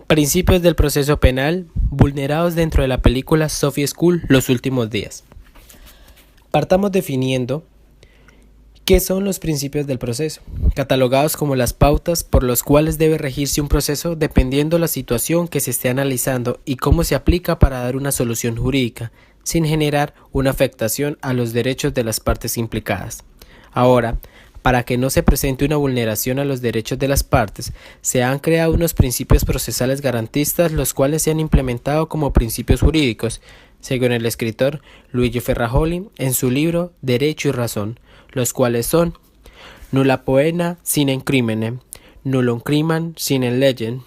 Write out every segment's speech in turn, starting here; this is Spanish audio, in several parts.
Principios del proceso penal vulnerados dentro de la película Sophie School Los últimos días. Partamos definiendo qué son los principios del proceso, catalogados como las pautas por las cuales debe regirse un proceso dependiendo la situación que se esté analizando y cómo se aplica para dar una solución jurídica, sin generar una afectación a los derechos de las partes implicadas. Ahora, para que no se presente una vulneración a los derechos de las partes, se han creado unos principios procesales garantistas, los cuales se han implementado como principios jurídicos, según el escritor Luigi Ferrajoli en su libro Derecho y Razón, los cuales son: nulla poena sine crimine, nullum crimen sine legem,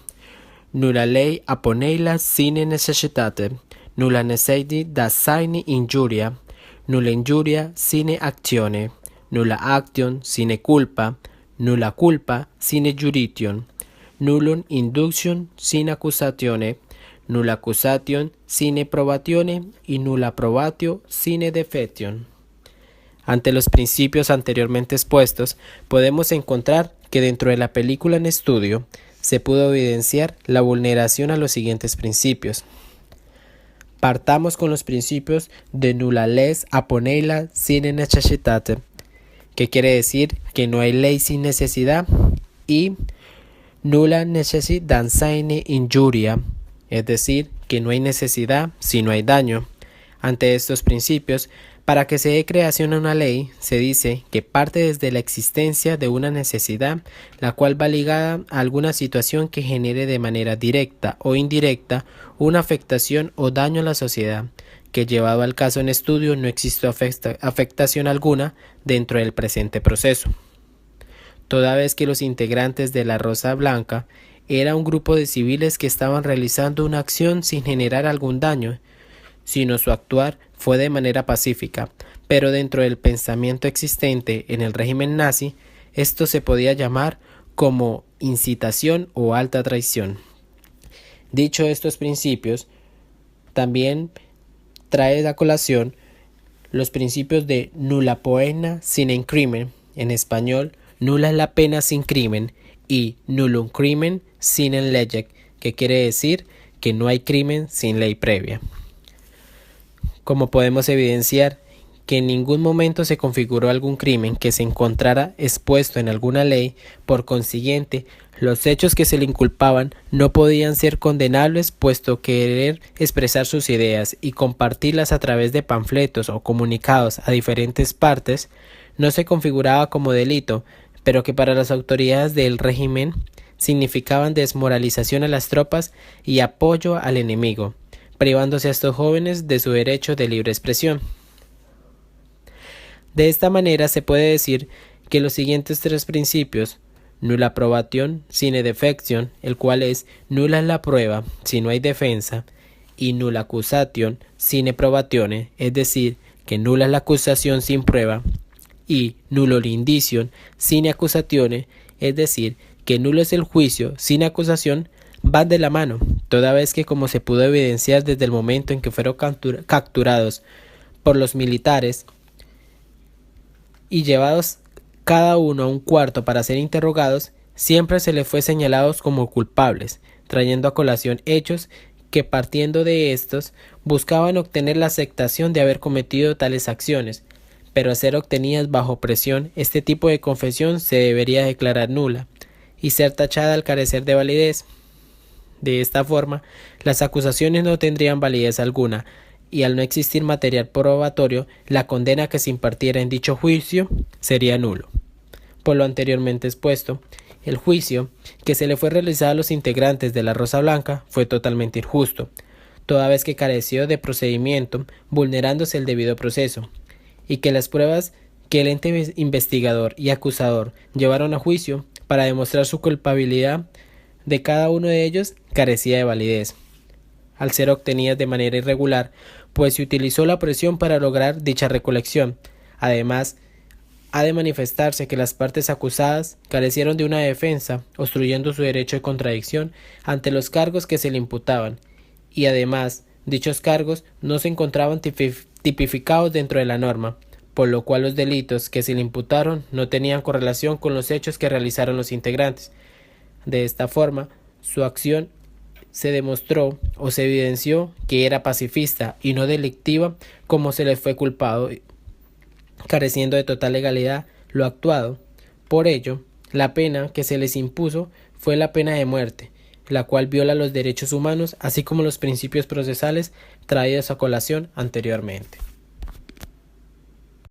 nulla lei apponella sine necessitate, nulla necessity da sine injuria, nulla injuria sine actione, nulla action sine culpa, nulla culpa sine judiction, nullum induction sine accusatione, nulla accusation sine probatione y nulla probatio sine defectione. Ante los principios anteriormente expuestos, podemos encontrar que dentro de la película en estudio se pudo evidenciar la vulneración a los siguientes principios. Partamos con los principios de nulla lex apponella sine necessitate, que quiere decir que no hay ley sin necesidad, y nulla necessity da sine injuria, es decir, que no hay necesidad si no hay daño. Ante estos principios, para que se dé creación a una ley, se dice que parte desde la existencia de una necesidad, la cual va ligada a alguna situación que genere de manera directa o indirecta una afectación o daño a la sociedad, que llevado al caso en estudio no existe afectación alguna dentro del presente proceso. Toda vez que los integrantes de la Rosa Blanca era un grupo de civiles que estaban realizando una acción sin generar algún daño, sino su actuar fue de manera pacífica, pero dentro del pensamiento existente en el régimen nazi, esto se podía llamar como incitación o alta traición. Dicho estos principios, también trae a colación los principios de nulla poena sine crimen, en español, nula es la pena sin crimen, y nullum crimen sine lege, que quiere decir que no hay crimen sin ley previa. Como podemos evidenciar que en ningún momento se configuró algún crimen que se encontrara expuesto en alguna ley, por consiguiente, los hechos que se le inculpaban no podían ser condenables, puesto que querer expresar sus ideas y compartirlas a través de panfletos o comunicados a diferentes partes no se configuraba como delito, pero que para las autoridades del régimen significaban desmoralización a las tropas y apoyo al enemigo, privándose a estos jóvenes de su derecho de libre expresión. De esta manera se puede decir que los siguientes tres principios, nulla probation sine defectione, el cual es nula es la prueba si no hay defensa, y nulla accusation sine probatione, es decir, que nula es la acusación sin prueba, y nullo l'indicium sine accusatione, es decir, que nulo es el juicio sin acusación, van de la mano, toda vez que, como se pudo evidenciar desde el momento en que fueron capturados por los militares y llevados cada uno a un cuarto para ser interrogados, siempre se les fue señalados como culpables, trayendo a colación hechos que, partiendo de estos, buscaban obtener la aceptación de haber cometido tales acciones, pero al ser obtenidas bajo presión, este tipo de confesión se debería declarar nula y ser tachada al carecer de validez. De esta forma, las acusaciones no tendrían validez alguna, y al no existir material probatorio, la condena que se impartiera en dicho juicio sería nulo. Por lo anteriormente expuesto, el juicio que se le fue realizado a los integrantes de la Rosa Blanca fue totalmente injusto, toda vez que careció de procedimiento, vulnerándose el debido proceso, y que las pruebas que el ente investigador y acusador llevaron a juicio para demostrar su culpabilidad de cada uno de ellos carecía de validez, al ser obtenidas de manera irregular, pues se utilizó la presión para lograr dicha recolección. Además, ha de manifestarse que las partes acusadas carecieron de una defensa, obstruyendo su derecho de contradicción ante los cargos que se le imputaban, y además, dichos cargos no se encontraban tipificados dentro de la norma, por lo cual los delitos que se le imputaron no tenían correlación con los hechos que realizaron los integrantes. De esta forma, su acción se demostró o se evidenció que era pacifista y no delictiva como se les fue culpado, careciendo de total legalidad lo actuado. Por ello, la pena que se les impuso fue la pena de muerte, la cual viola los derechos humanos así como los principios procesales traídos a colación anteriormente.